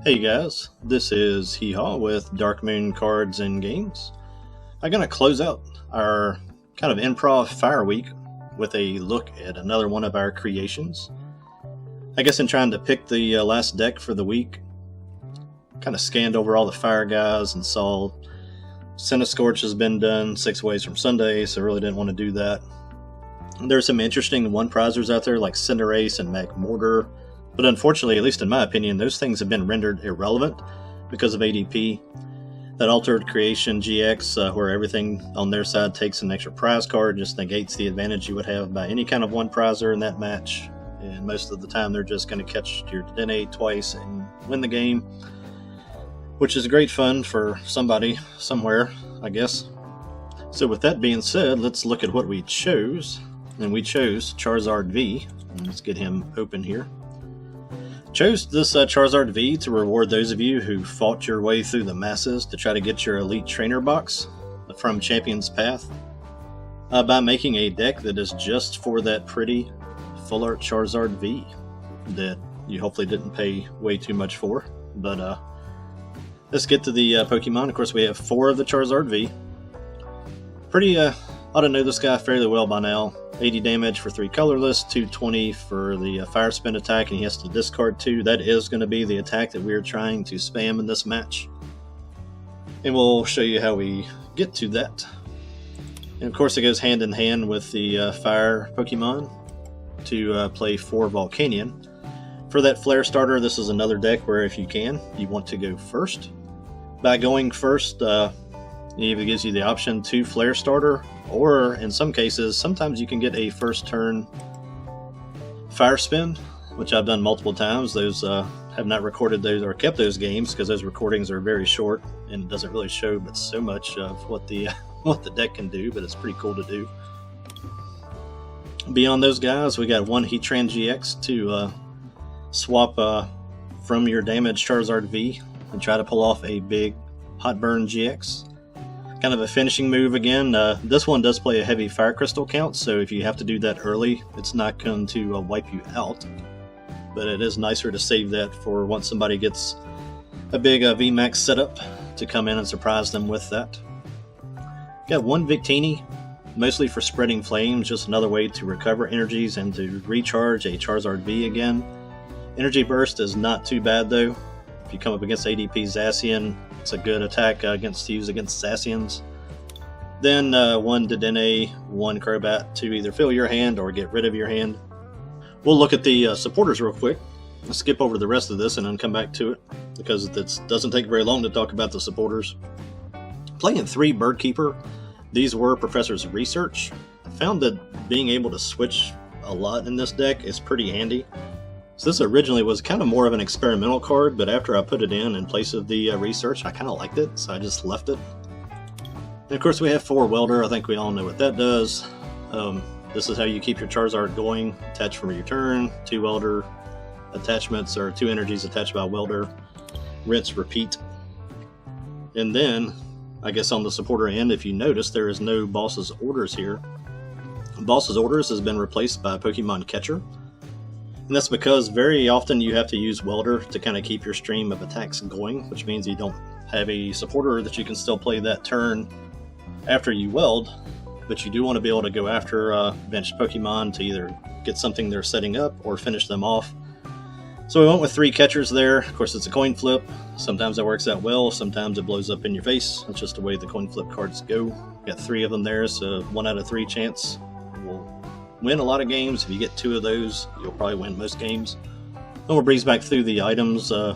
Hey guys, this is Hee-Haw with Dark Moon Cards and Games. I'm going to close out our kind of improv fire week with a look at another one of our creations. I guess in trying to pick the last deck for the week, kind of scanned over all the fire guys and saw Cinescorch has been done 6 ways from Sunday, so really didn't want to do that. There's some interesting one-prizers out there like Cinderace and McMortar. But unfortunately, at least in my opinion, those things have been rendered irrelevant because of ADP. That Altered Creation GX, where everything on their side takes an extra prize card, just negates the advantage you would have by any kind of one prizer in that match. And most of the time, they're just going to catch your Dedenne twice and win the game, which is great fun for somebody somewhere, I guess. So with that being said, let's look at what we chose. And we chose Charizard V. Let's get him open here. Chose this Charizard V to reward those of you who fought your way through the masses to try to get your Elite Trainer box from Champion's Path by making a deck that is just for that pretty full art Charizard V that you hopefully didn't pay way too much for. But let's get to the Pokemon. Of course, we have 4 of the Charizard V. Pretty, ought to know this guy fairly well by now. 80 damage for 3 colorless, 220 for the fire spin attack, and he has to discard 2. That is going to be the attack that we're trying to spam in this match. And we'll show you how we get to that. And of course it goes hand in hand with the fire Pokemon to play 4 Volcanion. For that Flare starter, this is another deck where if you can, you want to go first. By going first, it either gives you the option to Flare starter, or in some cases, sometimes you can get a first turn fire spin, which I've done multiple times. Those have not recorded those or kept those games because those recordings are very short and it doesn't really show but so much of what the deck can do, but it's pretty cool to do. Beyond those guys, we got 1 Heatran GX to swap from your damaged Charizard V and try to pull off a big Hot Burn GX. Kind of a finishing move again. This one does play a heavy Fire Crystal count, so if you have to do that early, it's not going to wipe you out. But it is nicer to save that for once somebody gets a big VMAX setup to come in and surprise them with that. Got 1 Victini, mostly for spreading flames, just another way to recover energies and to recharge a Charizard V again. Energy Burst is not too bad though. If you come up against ADP Zacian, it's a good attack to use against Zacians. Then 1 Dedenne, 1 Crobat to either fill your hand or get rid of your hand. We'll look at the supporters real quick. Let's skip over the rest of this and then come back to it because it doesn't take very long to talk about the supporters. Playing 3 Birdkeeper, these were Professor's Research. I found that being able to switch a lot in this deck is pretty handy. So this originally was kind of more of an experimental card, but after I put it in place of the research, I kind of liked it, so I just left it. And of course we have 4 Welder. I think we all know what that does. This is how you keep your Charizard going. Attach for your turn, 2 Welder attachments, or 2 energies attached by Welder. Rinse, repeat. And then, I guess on the supporter end, if you notice, there is no Boss's Orders here. Boss's Orders has been replaced by Pokemon Catcher. And that's because very often you have to use Welder to kind of keep your stream of attacks going, which means you don't have a supporter that you can still play that turn after you weld, but you do want to be able to go after benched Pokemon to either get something they're setting up or finish them off. So we went with 3 catchers there. Of course, it's a coin flip. Sometimes that works out well, sometimes it blows up in your face. That's just the way the coin flip cards go. Got 3 of them there, so 1 out of 3 chance. We'll win a lot of games. If you get 2 of those, you'll probably win most games. Then we'll breeze back through the items. I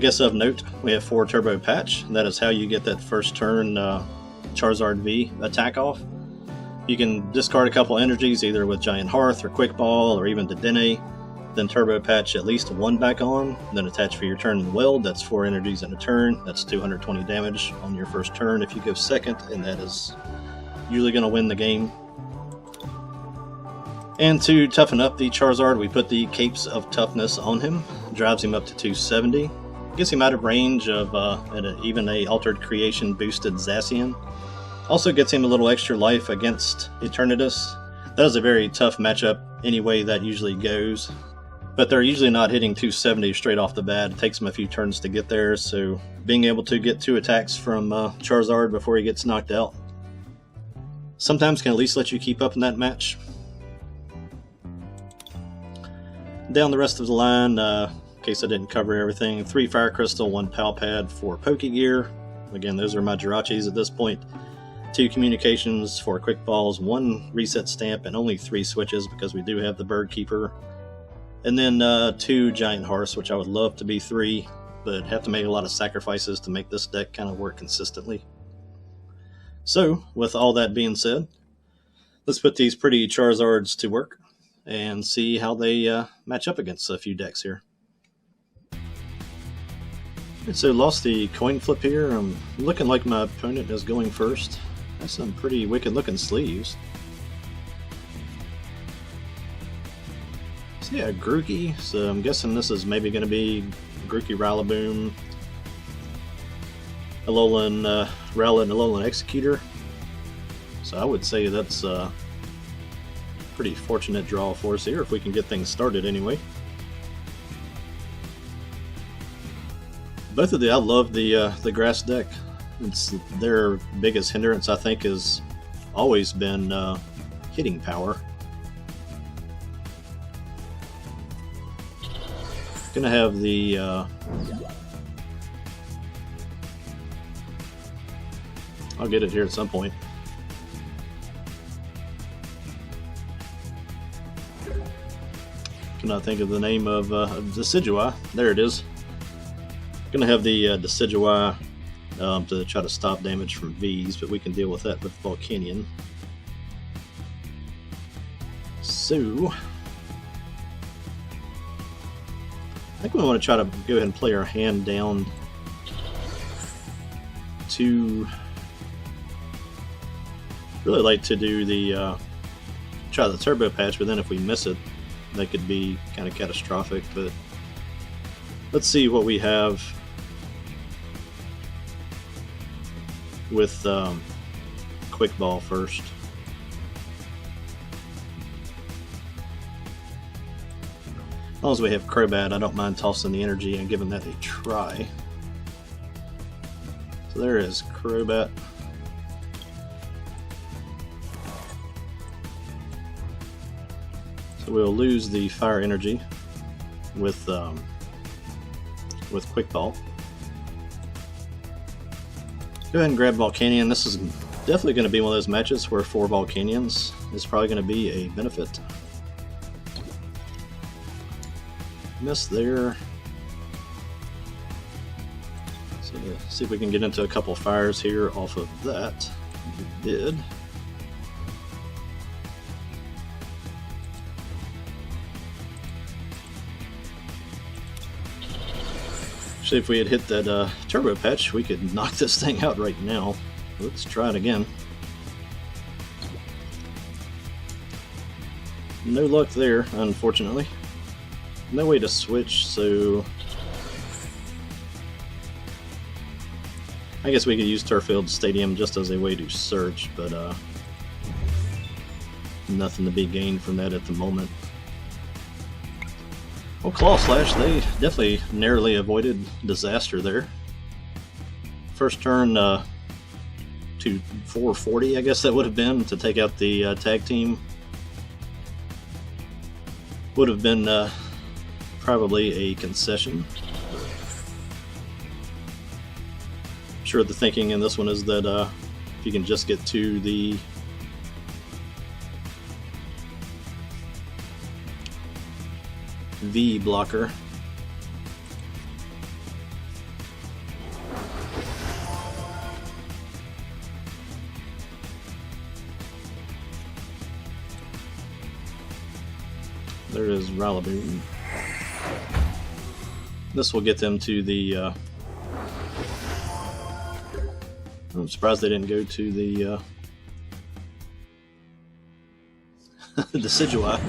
guess of note, we have 4 Turbo Patch. That is how you get that first turn Charizard V attack off. You can discard a couple energies either with Giant Hearth or Quick Ball or even Dedenne. Then Turbo Patch at least 1 back on. Then attach for your turn and Weld. That's 4 energies in a turn. That's 220 damage on your first turn if you go second, and that is usually going to win the game. And to toughen up the Charizard, we put the Capes of Toughness on him. Drives him up to 270. Gets him out of range of even a Altered Creation boosted Zacian. Also gets him a little extra life against Eternatus. That is a very tough matchup any way that usually goes. but they're usually not hitting 270 straight off the bat. It takes them a few turns to get there, so being able to get 2 attacks from Charizard before he gets knocked out sometimes can at least let you keep up in that match. Down the rest of the line, in case I didn't cover everything, 3 Fire Crystal, 1 Pal Pad, 4 Poke Gear. Again, those are my Jirachis at this point. 2 Communications, 4 Quick Balls, 1 Reset Stamp, and only 3 switches because we do have the Bird Keeper. And then 2 Giant Hearts, which I would love to be 3, but have to make a lot of sacrifices to make this deck kind of work consistently. So, with all that being said, let's put these pretty Charizards to work and see how they match up against a few decks here. And so lost the coin flip here. I'm looking like my opponent is going first. That's some pretty wicked looking sleeves. So yeah, Grugy. So I'm guessing this is maybe going to be Grookey Rillaboom, Alolan Rowlet, and Alolan Executor. So I would say that's a pretty fortunate draw for us here if we can get things started anyway. Both of the I love the grass deck. It's their biggest hindrance, I think, has always been hitting power. Gonna have the I'll get it here at some point. Cannot think of the name of Decidueye. There it is. Gonna have the Decidueye to try to stop damage from V's, but we can deal with that with Volcanion. So I think we want to try to go ahead and play our hand down to really like to do the try the Turbo Patch, but then if we miss it, that could be kind of catastrophic. But let's see what we have with Quick Ball first. As long as we have Crobat, I don't mind tossing the energy and giving that a try. So there is Crobat. So we'll lose the fire energy with Quick Ball. Go ahead and grab Volcanion. This is definitely going to be one of those matches where 4 Volcanions is probably going to be a benefit. Miss there. So see if we can get into a couple fires here off of that. We did. Actually, if we had hit that Turbo Patch, we could knock this thing out right now. Let's try it again. No luck there, unfortunately. No way to switch, so I guess we could use Turffield Stadium just as a way to search, but nothing to be gained from that at the moment. Well, Claw Slash, they definitely narrowly avoided disaster there. First turn to 440, I guess that would have been, to take out the tag team. Would have been probably a concession. I'm sure the thinking in this one is that if you can just get to the V blocker, there is Rillaboom. This will get them to the I'm surprised they didn't go to the Decidueye.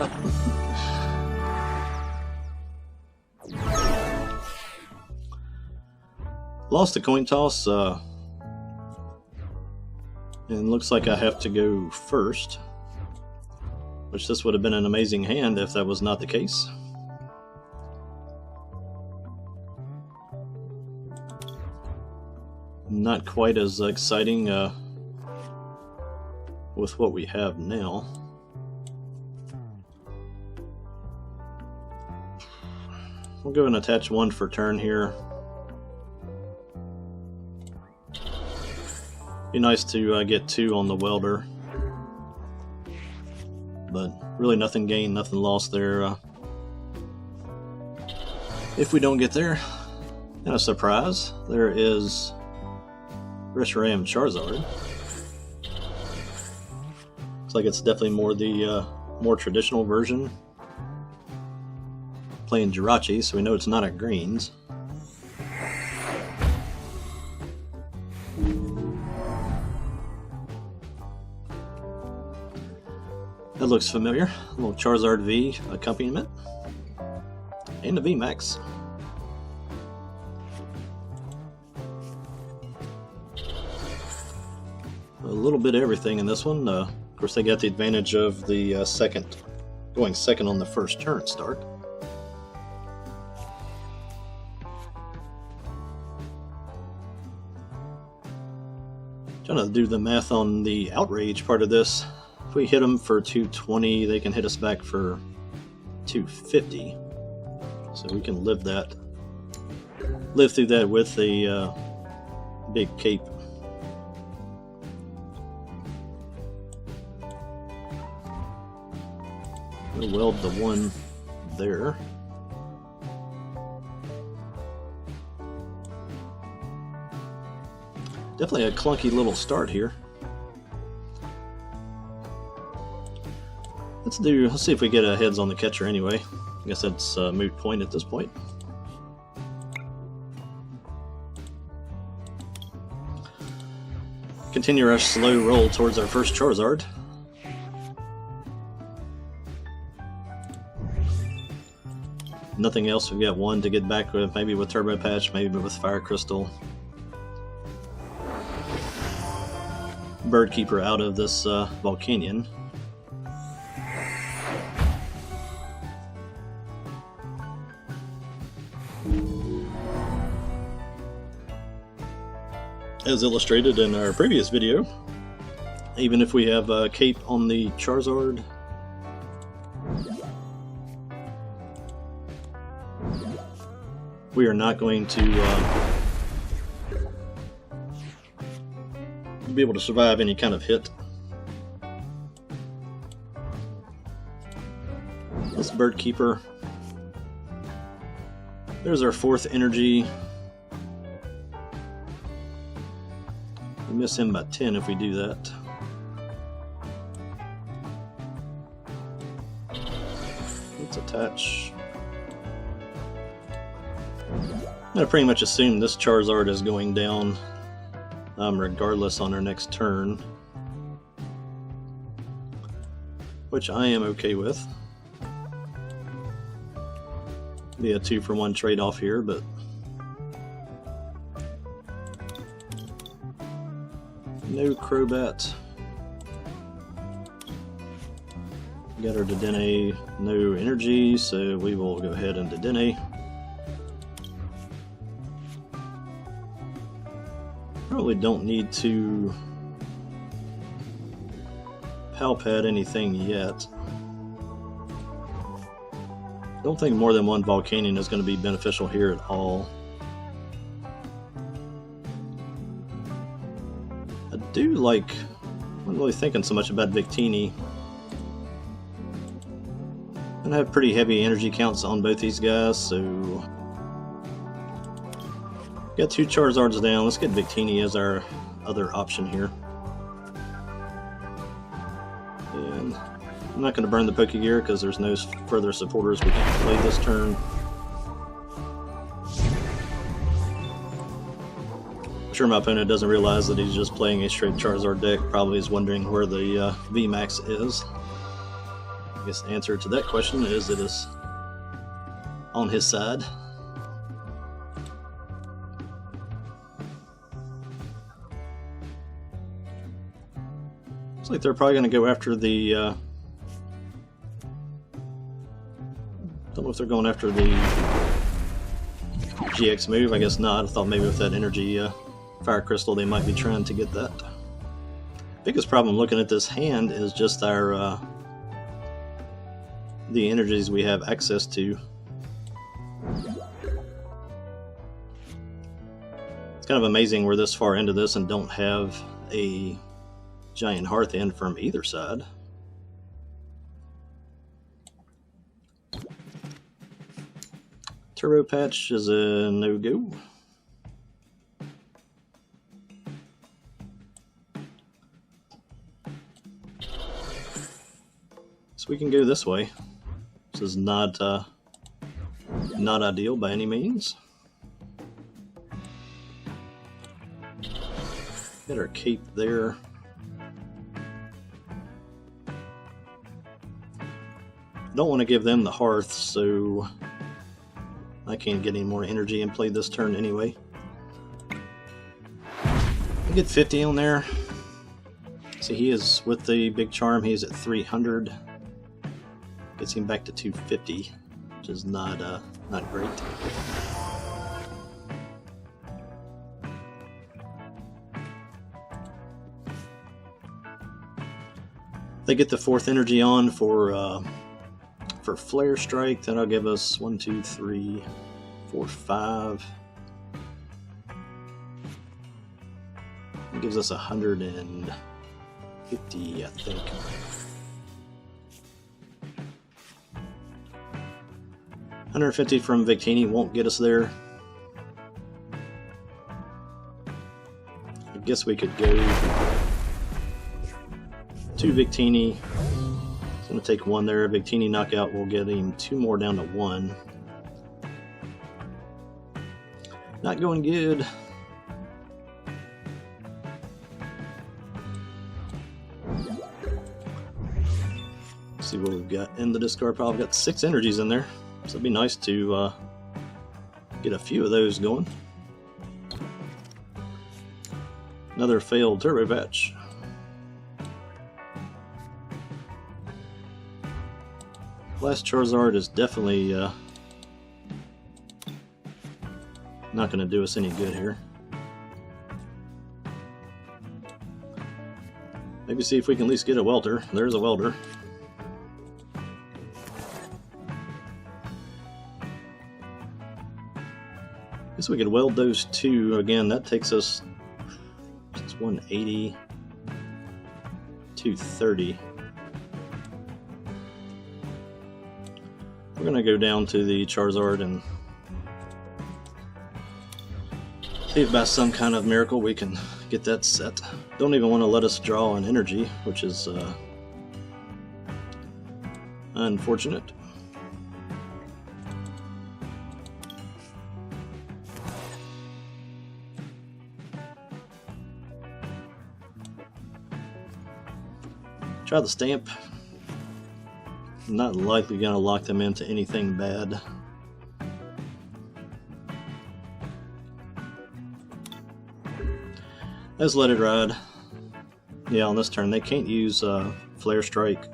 Lost a coin toss, and looks like I have to go first, which this would have been an amazing hand if that was not the case. Not quite as exciting with what we have now. We'll go and attach one for turn here. Be nice to get 2 on the welder, but really nothing gained, nothing lost there. If we don't get there, and a surprise, there is Reshiram Charizard. Looks like it's definitely more the more traditional version. Playing Jirachi, so we know it's not at greens. That looks familiar. A little Charizard V accompaniment. And a VMAX. A little bit of everything in this one. Of course, they got the advantage of the going second on the first turn start. Trying to do the math on the outrage part of this. If we hit them for 220, they can hit us back for 250. So we can live through that with a big cape. We'll weld the one there. Definitely a clunky little start here. Let's see if we get a heads on the catcher anyway. I guess that's a moot point at this point. Continue our slow roll towards our first Charizard. Nothing else. We've got one to get back with, maybe with Turbo Patch, maybe with Fire Crystal. Bird Keeper out of this Volcanion. As illustrated in our previous video, even if we have a cape on the Charizard, we are not going to be able to survive any kind of hit. This Bird Keeper, there's our 4th energy. We miss him by 10 if we do that. Let's attach. I'm going to pretty much assume this Charizard is going down regardless on our next turn, which I am okay with. Be a 2-for-1 trade-off here, but no Crobat. Got our Dedenne, no energy, so we will go ahead and Dedenne. Probably don't need to Palpad anything yet. Don't think more than one Volcanion is going to be beneficial here at all. I do like, I'm not really thinking so much about Victini. I'm gonna have pretty heavy energy counts on both these guys, so got 2 Charizards down. Let's get Victini as our other option here. And I'm not going to burn the Pokegear because there's no further supporters we can play this turn. I'm sure my opponent doesn't realize that he's just playing a straight Charizard deck. Probably is wondering where the VMAX is. I guess the answer to that question is it is on his side. Looks like they're probably going to go after the don't know if they're going after the GX move. I guess not. I thought maybe with that energy Fire Crystal, they might be trying to get that. Biggest problem looking at this hand is just our the energies we have access to. It's kind of amazing we're this far into this and don't have a giant hearth end from either side. Turbo Patch is a no-go. So we can go this way. This is not ideal by any means. Get our cape there. Don't want to give them the hearth, so I can't get any more energy and play this turn anyway. I get 50 on there. See, he is with the big charm. He's at 300. Gets him back to 250, which is not great. They get the 4th energy on for Flare Strike. That'll give us 1, 2, 3, 4, 5. It gives us 150, I think. $150 from Victini won't get us there. I guess we could go to Victini. It's going to take 1 there. Victini knockout will get him 2 more down to 1. Not going good. Let's see what we've got in the discard pile. I've got 6 energies in there. So it'd be nice to get a few of those going. Another failed Turbo Patch. Last Charizard is definitely not going to do us any good here. Maybe see if we can at least get a welder. There's a welder. Guess we could weld those 2 again. That takes us, it's 180, 230. We're gonna go down to the Charizard and see if by some kind of miracle we can get that set. Don't even want to let us draw an energy, which is unfortunate. Try the stamp. Not likely gonna lock them into anything bad. Let's let it ride. Yeah, on this turn they can't use Flare Strike.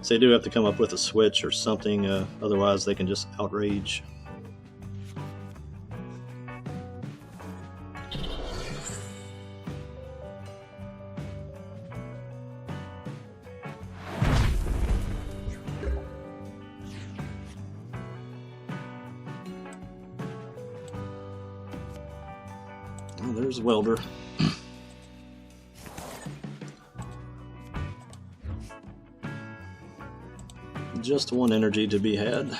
So they do have to come up with a switch or something, otherwise they can just outrage. Oh, there's Welder. Just 1 energy to be had.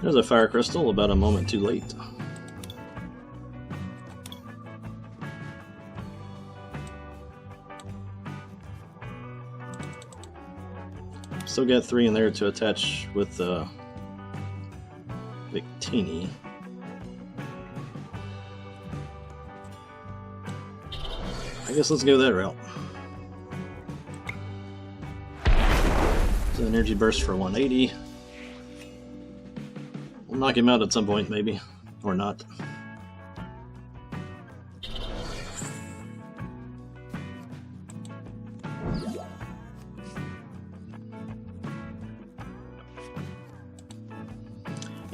There's a Fire Crystal, about a moment too late. Still got 3 in there to attach with Victini. I guess let's go that route. So energy burst for 180. We'll knock him out at some point, maybe, or not.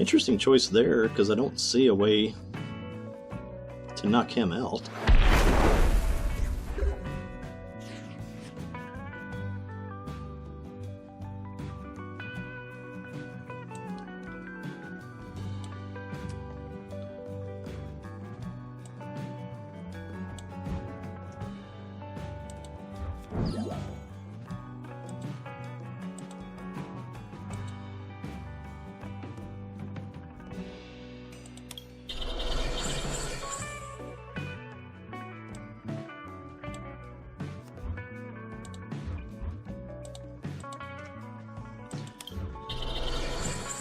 Interesting choice there, because I don't see a way to knock him out.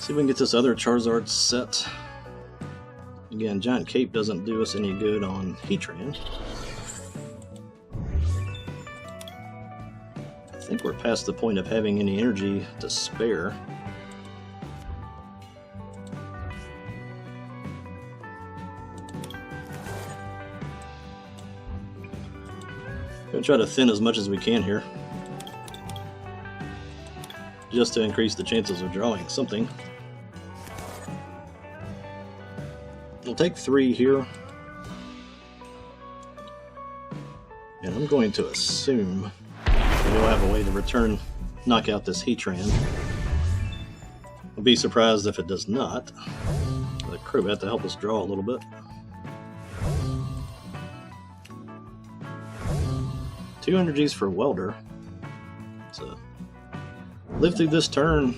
See if we can get this other Charizard set. Again, Giant Cape doesn't do us any good on Heatran. I think we're past the point of having any energy to spare. Gonna try to thin as much as we can here, just to increase the chances of drawing something. We'll take 3 here, and I'm going to assume we'll have a way to knock out this Heatran. I'll be surprised if it does not. The Crobat to help us draw a little bit. 2 energies for Welder. So live through this turn.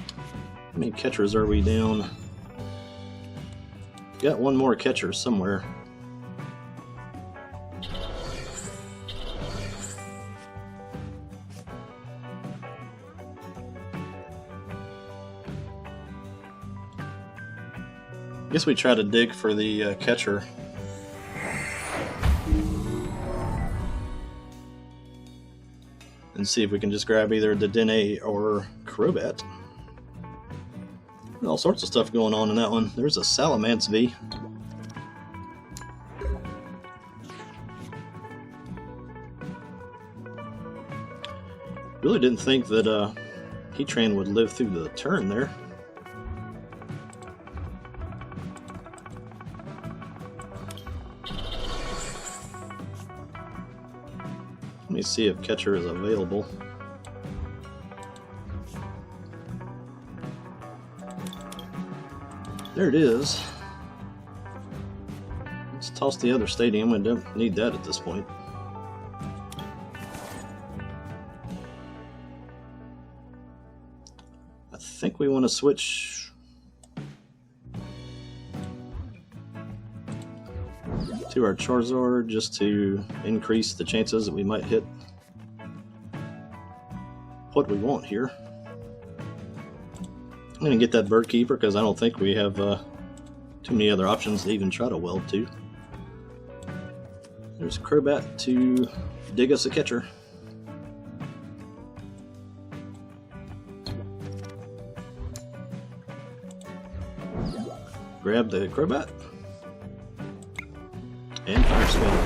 How many catchers are we down? Got one more catcher somewhere. Guess we try to dig for the catcher. And see if we can just grab either Dedenne or Crobat. All sorts of stuff going on in that one. There's a Salamence V. Really didn't think that Heatran would live through the turn there. Let me see if catcher is available. There it is. Let's toss the other stadium. We don't need that at this point. I think we want to switch to our Charizard just to increase the chances that we might hit what we want here. I'm going to get that Bird Keeper because I don't think we have too many other options to even try to weld to. There's Crobat to dig us a catcher. Grab the Crobat. And Fire Spin.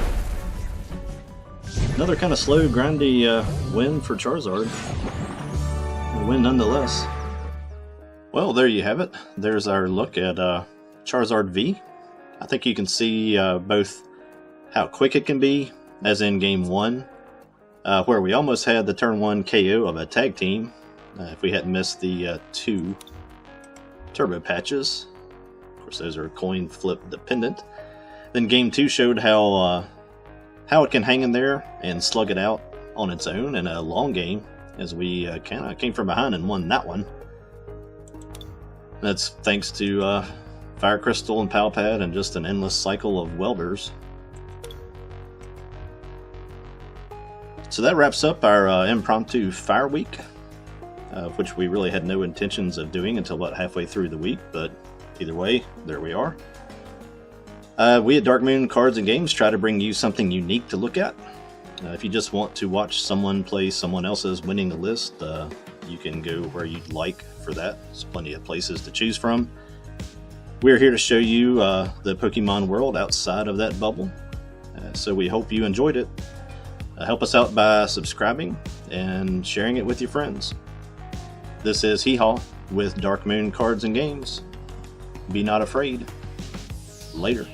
Another kind of slow, grindy win for Charizard. A win nonetheless. Well, there you have it. There's our look at Charizard V. I think you can see both how quick it can be, as in Game 1, where we almost had the Turn 1 KO of a tag team, if we hadn't missed the 2 Turbo Patches. Of course, those are coin flip dependent. Then Game 2 showed how it can hang in there and slug it out on its own in a long game, as we kind of came from behind and won that one. That's thanks to Fire Crystal and Pal Pad and just an endless cycle of welders. So that wraps up our impromptu Fire Week, which we really had no intentions of doing until about halfway through the week, but either way, there we are. We at Dark Moon Cards and Games try to bring you something unique to look at. If you just want to watch someone play someone else's winning the list, you can go where you'd like for that. There's plenty of places to choose from. We're here to show you the Pokemon world outside of that bubble. So we hope you enjoyed it. Help us out by subscribing and sharing it with your friends. This is Hee-Haw with Dark Moon Cards and Games. Be not afraid. Later.